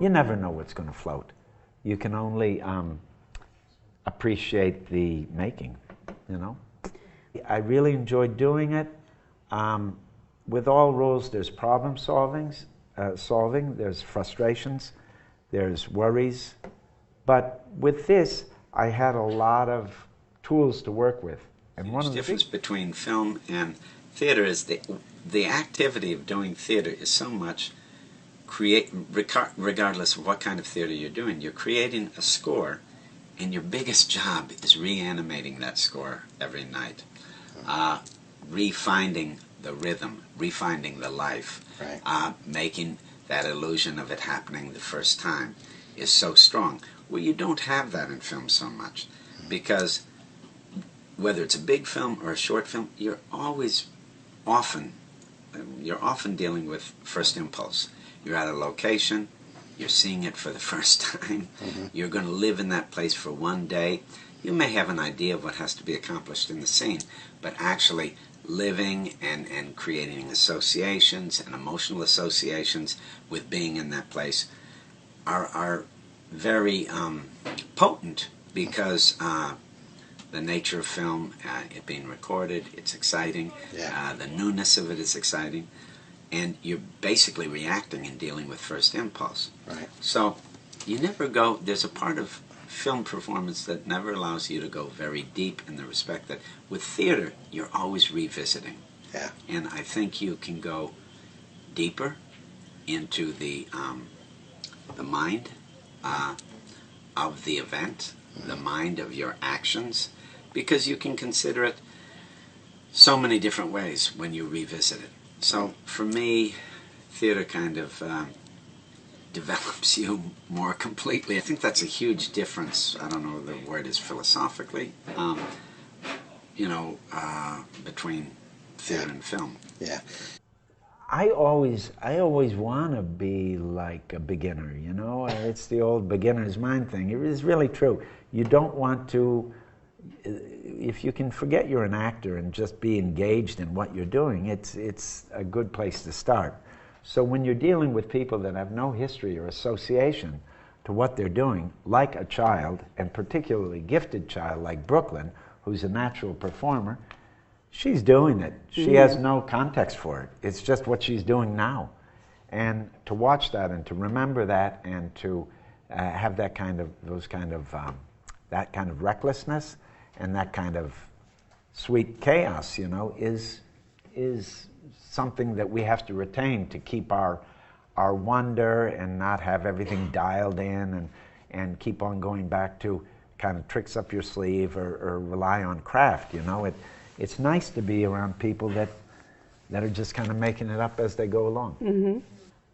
you never know what's going to float. You can only appreciate the making, you know. I really enjoyed doing it. With all roles, there's problem solving, there's frustrations, there's worries. But with this, I had a lot of tools to work with. And one of the difference between film and theater is the activity of doing theater is so much regardless of what kind of theater you're doing. You're creating a score, and your biggest job is reanimating that score every night, refinding the rhythm, refinding the life, right. Making that illusion of it happening the first time is so strong. Well, you don't have that in film so much, because whether it's a big film or a short film, you're often dealing with first impulse. You're at a location, you're seeing it for the first time, you're going to live in that place for one day. You may have an idea of what has to be accomplished in the scene, but actually living and creating associations and emotional associations with being in that place are very potent, because the nature of film, it being recorded, it's exciting. Yeah. The newness of it is exciting. And you're basically reacting and dealing with first impulse. Right. So you never go, there's a part of film performance that never allows you to go very deep, in the respect that with theater, you're always revisiting. Yeah. And I think you can go deeper into the mind of the event, the mind of your actions, because you can consider it so many different ways when you revisit it. So for me, theater kind of develops you more completely. I think that's a huge difference. I don't know what the word is philosophically, between theater and film. Yeah. I always want to be like a beginner, you know? It's the old beginner's mind thing. It is really true. You don't want to, if you can forget you're an actor and just be engaged in what you're doing, it's a good place to start. So when you're dealing with people that have no history or association to what they're doing, like a child, and particularly gifted child like Brooklyn, who's a natural performer, she's doing it. She has no context for it. It's just what she's doing now. And to watch that and to remember that and to have that kind of recklessness and that kind of sweet chaos, you know, is something that we have to retain to keep our wonder and not have everything dialed in and keep on going back to kind of tricks up your sleeve or rely on craft, you know. It's nice to be around people that are just kind of making it up as they go along. Mm-hmm.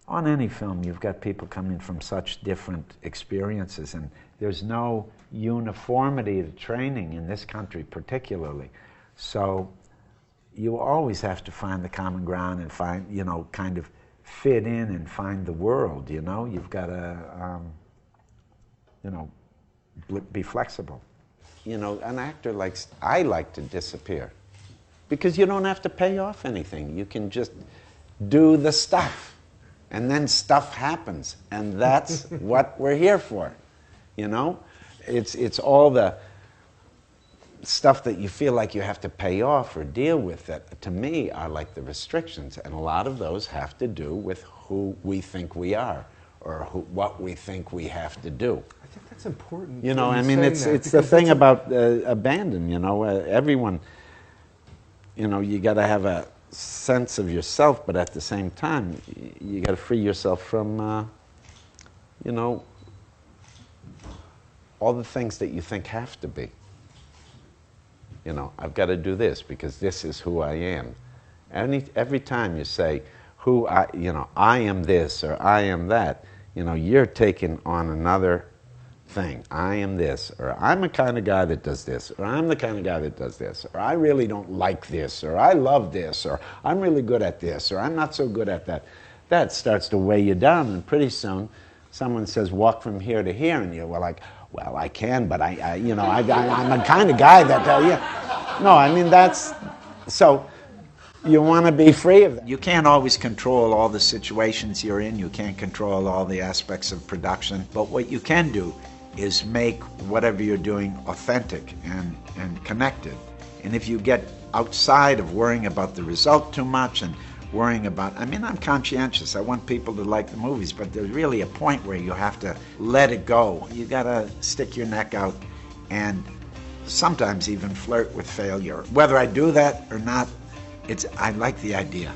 On any film, you've got people coming from such different experiences, and there's no uniformity to training in this country particularly. So you always have to find the common ground and find, you know, kind of fit in and find the world, you know. You've got to, be flexible. You know, an actor I like to disappear, because you don't have to pay off anything. You can just do the stuff, and then stuff happens, and that's what we're here for, you know? It's all the stuff that you feel like you have to pay off or deal with that, to me, are like the restrictions, and a lot of those have to do with who we think we are, or what we think we have to do. I think that's important. You know, I mean, it's the thing about abandon, you know, everyone, you know, you got to have a sense of yourself, but at the same time, you got to free yourself from, you know, all the things that you think have to be. You know, I've got to do this because this is who I am. Every time you say, I am this or I am that, you know, you're taking on another thing. I am this, or I'm the kind of guy that does this, or I'm the kind of guy that does this, or I really don't like this, or I love this, or I'm really good at this, or I'm not so good at that. That starts to weigh you down, and pretty soon someone says, walk from here to here, and you're like, well, I can, but I'm the kind of guy that, No, I mean, that's, so You want to be free of that. You can't always control all the situations you're in. You can't control all the aspects of production. But what you can do is make whatever you're doing authentic and connected. And if you get outside of worrying about the result too much and worrying about, I mean, I'm conscientious. I want people to like the movies, but there's really a point where you have to let it go. You got to stick your neck out and sometimes even flirt with failure. Whether I do that or not, I like the idea.